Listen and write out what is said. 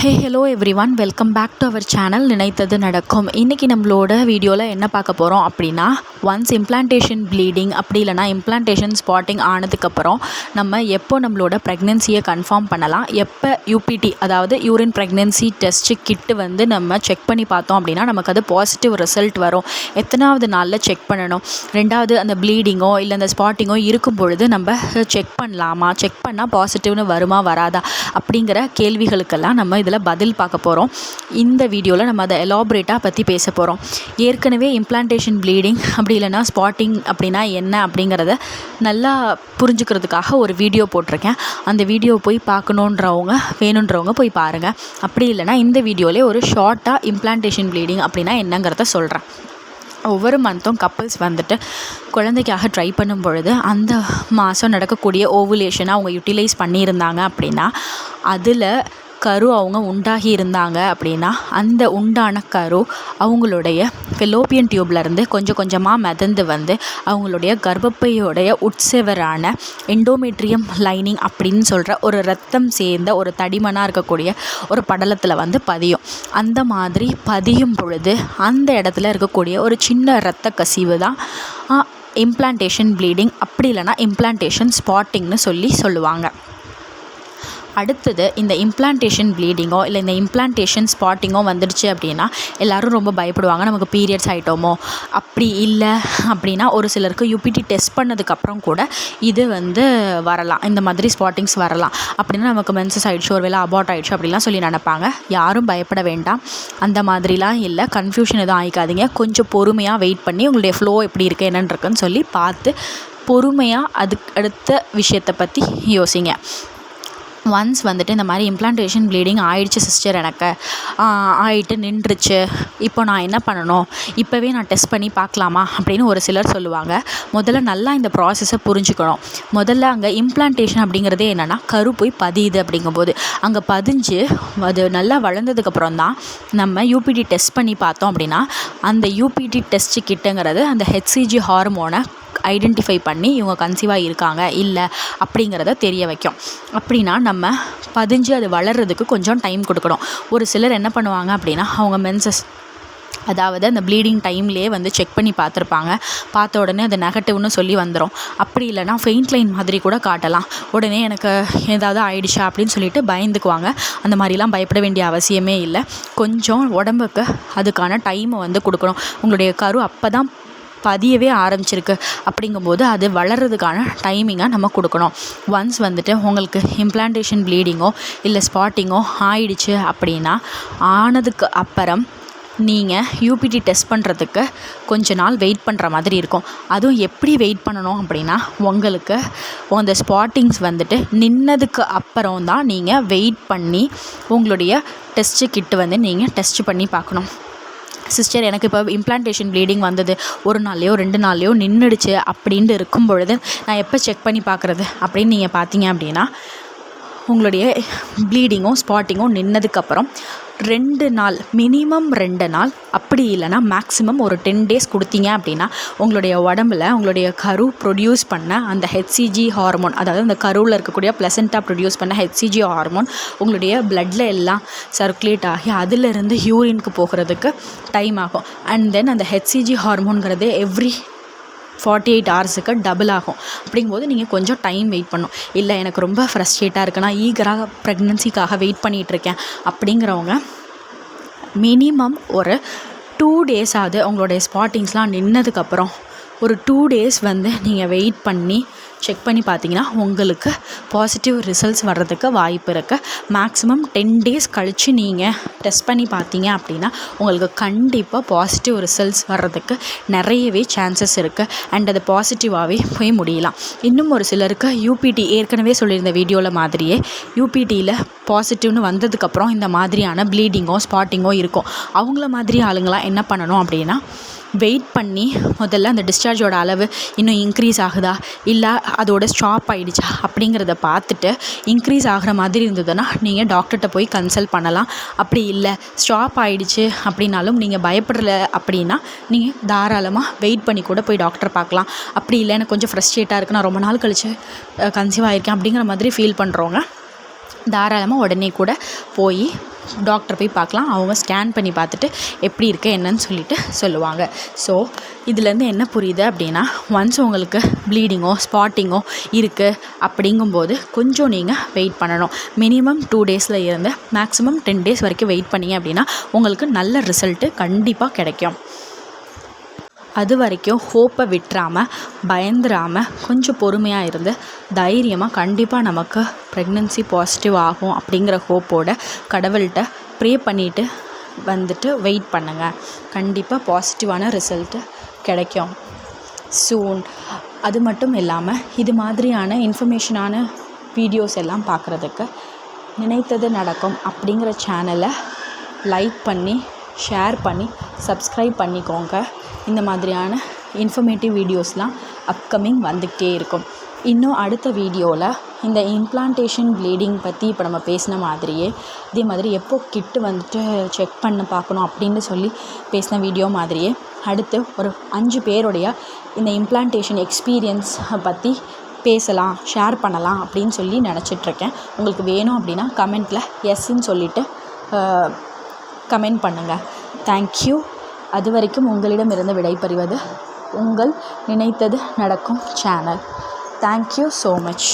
Hello everyone, welcome back to our channel நினைத்தது நடக்கும். இன்றைக்கி நம்மளோட வீடியோவில் என்ன பார்க்க போகிறோம் அப்படின்னா, ஒன்ஸ் இம்ப்ளான்டேஷன் ப்ளீடிங் அப்படி இல்லைனா இம்ப்ளான்டேஷன் ஸ்பாட்டிங் ஆனதுக்கப்புறம் நம்ம எப்போ நம்மளோட ப்ரெக்னென்சியை கன்ஃபார்ம் பண்ணலாம், எப்போ யூபிடி அதாவது யூரின் ப்ரெக்னென்சி டெஸ்ட்டு கிட்டு நம்ம செக் பண்ணி பார்த்தோம் அப்படின்னா நமக்கு அது பாசிட்டிவ் ரிசல்ட் வரும், எத்தனாவது நாளில் செக் பண்ணணும், ரெண்டாவது அந்த ப்ளீடிங்கோ இல்லை அந்த ஸ்பாட்டிங்கோ இருக்கும் பொழுது நம்ம செக் பண்ணலாமா, செக் பண்ணால் பாசிட்டிவ்னு வருமா வராதா அப்படிங்கிற கேள்விகளுக்கெல்லாம் நம்ம இதில் பதில் பார்க்க போகிறோம். இந்த வீடியோவில் நம்ம அதை எலாபரேட்டாக பற்றி பேச போகிறோம். ஏற்கனவே இம்ப்ளான்டேஷன் ப்ளீடிங் அப்படி இல்லைனா ஸ்பாட்டிங் அப்படின்னா என்ன அப்படிங்கிறத நல்லா புரிஞ்சுக்கிறதுக்காக ஒரு வீடியோ போட்டிருக்கேன். அந்த வீடியோ போய் வேணுன்றவங்க போய் பாருங்கள். அப்படி இல்லைனா இந்த வீடியோவிலே ஒரு ஷார்ட்டாக இம்ப்ளான்டேஷன் ப்ளீடிங் அப்படின்னா என்னங்கிறத சொல்கிறேன். ஒவ்வொரு மந்த்தும் கப்புள்ஸ் குழந்தைக்காக ட்ரை பண்ணும் பொழுது அந்த மாதம் நடக்கக்கூடிய ஓவுலேஷனை அவங்க யூட்டிலைஸ் பண்ணியிருந்தாங்க அப்படின்னா, அதில் கரு அவங்க உண்டாகி இருந்தாங்க அப்படின்னா, அந்த உண்டான கரு அவங்களுடைய ஃபெலோப்பியன் டியூப்லேருந்து கொஞ்சம் கொஞ்சமாக மிதந்து அவங்களுடைய கர்ப்பப்பையோடைய உட்செவரான எண்டோமெட்ரியம் லைனிங் அப்படின்னு சொல்கிற ஒரு ரத்தம் சேர்ந்த ஒரு தடிமனாக இருக்கக்கூடிய ஒரு படலத்தில் பதியும். அந்த மாதிரி பதியும் பொழுது அந்த இடத்துல இருக்கக்கூடிய ஒரு சின்ன இரத்த கசிவு தான் இம்ப்ளான்டேஷன் ப்ளீடிங் அப்படி இல்லைனா இம்ப்ளான்டேஷன் ஸ்பாட்டிங்னு சொல்லுவாங்க. அடுத்தது இந்த இம்ப்ளான்டேஷன் ப்ளீடிங்கோ இல்லை இந்த இம்ப்ளான்டேஷன் ஸ்பாட்டிங்கோ வந்துடுச்சு அப்படின்னா எல்லோரும் ரொம்ப பயப்படுவாங்க, நமக்கு பீரியட்ஸ் ஆகிட்டோமோ. அப்படி இல்லை அப்படின்னா ஒரு சிலருக்கு யூபிடி டெஸ்ட் பண்ணதுக்கப்புறம் கூட இது வரலாம், இந்த மாதிரி ஸ்பாட்டிங்ஸ் வரலாம். அப்படின்னா நமக்கு மென்சஸ் ஆகிடுச்சு, ஒரு வேளை அபார்ட் ஆகிடுச்சு அப்படிலாம் சொல்லி நினைப்பாங்க. யாரும் பயப்பட வேண்டாம், அந்த மாதிரிலாம் இல்லை, கன்ஃபியூஷன் எதுவும் ஆகிக்காதீங்க. கொஞ்சம் பொறுமையாக வெயிட் பண்ணி உங்களுடைய ஃப்ளோ எப்படி இருக்குது என்னென்னு இருக்குன்னு சொல்லி பார்த்து பொறுமையாக அதுக்கு அடுத்த விஷயத்தை பற்றி யோசிங்க. ஒன்ஸ் இந்த மாதிரி இம்ப்ளான்டேஷன் ப்ளீடிங் ஆயிடுச்சு சிஸ்டர், எனக்கு ஆகிட்டு நின்றுச்சு, இப்போ நான் என்ன பண்ணணும், இப்போவே நான் டெஸ்ட் பண்ணி பார்க்கலாமா அப்படின்னு ஒரு சிலர் சொல்லுவாங்க. முதல்ல நல்லா இந்த ப்ராசஸை புரிஞ்சுக்கணும். முதல்ல அங்கே இம்ப்ளான்டேஷன் அப்படிங்கிறதே என்னென்னா கரு போய் பதியுது. அப்படிங்கும்போது அங்கே பதிஞ்சு அது நல்லா வளர்ந்ததுக்கப்புறம் தான் நம்ம யூபிடி டெஸ்ட் பண்ணி பார்த்தோம் அப்படின்னா, அந்த யூபிடி டெஸ்ட்டு கிட்டங்கிறது அந்த ஹெச்சிஜி ஹார்மோனை ஐடென்டிஃபை பண்ணி இவங்க கன்சீவாக இருக்காங்க இல்லை அப்படிங்கிறத தெரிய வைக்கும். அப்படின்னா நம்ம பதிஞ்சு அது வளர்கிறதுக்கு கொஞ்சம் டைம் கொடுக்கணும். ஒரு சிலர் என்ன பண்ணுவாங்க அப்படின்னா, அவங்க மென்சஸ் அதாவது அந்த ப்ளீடிங் டைம்லேயே செக் பண்ணி பார்த்துருப்பாங்க. பார்த்த உடனே அது நெகட்டிவ்னு சொல்லி வந்துடும். அப்படி இல்லைனா ஃபெயிண்ட் லைன் மாதிரி கூட காட்டலாம். உடனே எனக்கு ஏதாவது ஆயிடுச்சா அப்படின்னு சொல்லிட்டு பயந்துக்குவாங்க. அந்த மாதிரிலாம் பயப்பட வேண்டிய அவசியமே இல்லை. கொஞ்சம் உடம்புக்கு அதுக்கான டைமை கொடுக்கணும். உங்களுடைய கரு அப்போ தான் பதியவே ஆரம்பிச்சிருக்கு. அப்படிங்கும்போது அது வளர்கிறதுக்கான டைமிங்கை நம்ம கொடுக்கணும். ஒன்ஸ் உங்களுக்கு இம்ப்ளான்டேஷன் ப்ளீடிங்கோ இல்லை ஸ்பாட்டிங்கோ ஆயிடுச்சு அப்படின்னா, ஆனதுக்கு அப்புறம் நீங்கள் யூபிடி டெஸ்ட் பண்ணுறதுக்கு கொஞ்ச நாள் வெயிட் பண்ணுற மாதிரி இருக்கும். அதுவும் எப்படி வெயிட் பண்ணணும் அப்படின்னா, உங்களுக்கு அந்த ஸ்பாட்டிங்ஸ் நின்னதுக்கு அப்புறம் தான் நீங்கள் வெயிட் பண்ணி உங்களுடைய டெஸ்ட்டு கிட்டு நீங்கள் டெஸ்ட் பண்ணி பார்க்கணும். சிஸ்டர், எனக்கு இப்போ இம்ப்ளான்டேஷன் ப்ளீடிங் வந்தது, ஒரு நாள்லையோ 2 நாள்லையோ நின்றுடுச்சு அப்படின்ட்டு இருக்கும் பொழுது நான் எப்போ செக் பண்ணி பார்க்குறது அப்படின்னு நீங்கள் பார்த்தீங்க அப்படின்னா, உங்களுடைய ப்ளீடிங்கும் ஸ்பாட்டிங்கும் நின்னதுக்கப்புறம் 2 நாள், மினிமம் 2 நாள், அப்படி இல்லைனா மேக்ஸிமம் ஒரு 10 டேஸ் கொடுத்தீங்க அப்படின்னா உங்களுடைய உடம்புல உங்களுடைய கரு ப்ரொடியூஸ் பண்ண அந்த ஹெச்சிஜி ஹார்மோன், அதாவது அந்த கருவில் இருக்கக்கூடிய ப்ளசென்ட்டாக ப்ரொடியூஸ் பண்ண ஹெச்சிஜி ஹார்மோன் உங்களுடைய பிளட்டில் எல்லாம் சர்க்குலேட் ஆகி அதிலிருந்து யூரினுக்கு போகிறதுக்கு டைம் ஆகும். அண்ட் தென் அந்த ஹெச்சிஜி ஹார்மோன்கிறது எவ்ரி 48 ஹவர்ஸுக்கு டபுள் ஆகும். அப்படிங்கும்போது நீங்கள் கொஞ்சம் டைம் வெயிட் பண்ணணும். இல்லை எனக்கு ரொம்ப ஃப்ரஸ்ட்ரேட்டாக இருக்குது, நான் ஈகராக ப்ரெக்னென்சிக்காக வெயிட் பண்ணிகிட்ருக்கேன் அப்படிங்கிறவங்க மினிமம் ஒரு 2 டேஸாவது உங்களுடைய ஸ்பாட்டிங்ஸ்லாம் நின்னதுக்கப்புறம் ஒரு 2 டேஸ் நீங்கள் வெயிட் பண்ணி செக் பண்ணி பார்த்தீங்கன்னா உங்களுக்கு பாசிட்டிவ் ரிசல்ட்ஸ் வர்றதுக்கு வாய்ப்பு இருக்குது. மேக்ஸிமம் 10 டேஸ் கழித்து நீங்கள் டெஸ்ட் பண்ணி பார்த்தீங்க அப்படின்னா உங்களுக்கு கண்டிப்பாக பாசிட்டிவ் ரிசல்ட்ஸ் வர்றதுக்கு நிறையவே சான்சஸ் இருக்குது. அண்ட் அது பாசிட்டிவாகவே போய் முடியலாம். இன்னும் ஒரு சிலருக்கு யூபிடி ஏற்கனவே சொல்லியிருந்த வீடியோவில் மாதிரியே யூபிடியில் பாசிட்டிவ்னு வந்ததுக்கப்புறம் இந்த மாதிரியான ப்ளீடிங்கோ ஸ்பாட்டிங்கோ இருக்கும். அவங்கள மாதிரி ஆளுங்களாம் என்ன பண்ணணும் அப்படின்னா, வெயிட் பண்ணி முதல்ல அந்த டிஸ்சார்ஜோட அளவு இன்னும் இன்க்ரீஸ் ஆகுதா இல்லை அதோட ஸ்டாப் ஆகிடுச்சா அப்படிங்கிறத பார்த்துட்டு, இன்க்ரீஸ் ஆகிற மாதிரி இருந்ததுன்னா நீங்கள் டாக்டர்கிட்ட போய் கன்சல்ட் பண்ணலாம். அப்படி இல்லை ஸ்டாப் ஆகிடுச்சு அப்படின்னாலும் நீங்கள் பயப்படலை அப்படின்னா நீங்கள் தாராளமாக வெயிட் பண்ணி கூட போய் டாக்டர் பார்க்கலாம். அப்படி இல்லை எனக்கு கொஞ்சம் ஃப்ரஸ்ட்ரேட்டாக இருக்குது, நான் ரொம்ப நாள் கழித்து கன்சீவ் ஆகிருக்கேன் அப்படிங்கிற மாதிரி ஃபீல் பண்ணுறவங்க தாராளமாக உடனே கூட போய் டாக்டர் போய் பார்க்கலாம். அவங்க ஸ்கேன் பண்ணி பார்த்துட்டு எப்படி இருக்குது என்னன்னு சொல்லிட்டு சொல்லுவாங்க. ஸோ இதுலேருந்து என்ன புரியுது அப்படின்னா, ஒன்ஸ் உங்களுக்கு ப்ளீடிங்கோ ஸ்பாட்டிங்கோ இருக்குது அப்படிங்கும்போது கொஞ்சம் நீங்கள் வெயிட் பண்ணணும். மினிமம் 2 டேஸில் இருந்து மேக்ஸிமம் 10 டேஸ் வரைக்கும் வெயிட் பண்ணிங்க அப்படின்னா உங்களுக்கு நல்ல ரிசல்ட்டு கண்டிப்பாக கிடைக்கும். அது வரைக்கும் ஹோப்பை விட்டுறாமல் பயந்துடாமல் கொஞ்சம் பொறுமையாக இருந்து தைரியமாக கண்டிப்பாக நமக்கு ப்ரெக்னென்சி பாசிட்டிவ் ஆகும் அப்படிங்கிற ஹோப்போட கடவுள்கிட்ட ப்ரே பண்ணிவிட்டு வந்துட்டு வெயிட் பண்ணுங்கள். கண்டிப்பாக பாசிட்டிவான ரிசல்ட்டு கிடைக்கும் சூன். அது மட்டும் இல்லாமல் இது மாதிரியான இன்ஃபர்மேஷனான வீடியோஸ் எல்லாம் பார்க்குறதுக்கு நினைத்தது நடக்கும் அப்படிங்கிற சேனலை லைக் பண்ணி ஷேர் பண்ணி சப்ஸ்கிரைப் பண்ணிக்கோங்க. இந்த மாதிரியான இன்ஃபர்மேட்டிவ் வீடியோஸ்லாம் அப்கமிங் வந்துக்கிட்டே இருக்கும். இன்னும் அடுத்த வீடியோவில் இந்த இம்ப்ளான்டேஷன் ப்ளீடிங் பற்றி இப்போ நம்ம பேசின மாதிரியே இதே மாதிரி எப்போ கிட்டு வந்துட்டு செக் பண்ண பார்க்கணும் அப்படின்னு சொல்லி பேசின வீடியோ மாதிரியே அடுத்து ஒரு 5 பேருடைய இந்த இம்ப்ளான்டேஷன் எக்ஸ்பீரியன்ஸ் பற்றி பேசலாம், ஷேர் பண்ணலாம் அப்படின்னு சொல்லி நினச்சிட்ருக்கேன். உங்களுக்கு வேணும் அப்படின்னா கமெண்ட்டில் எஸ்ன்னு சொல்லிவிட்டு கமெண்ட் பண்ணுங்கள். தேங்க்யூ. அது வரைக்கும் உங்களிடமிருந்து விடைபெறுவது உங்கள் நினைத்தது நடக்கும் சேனல். Thank you so much.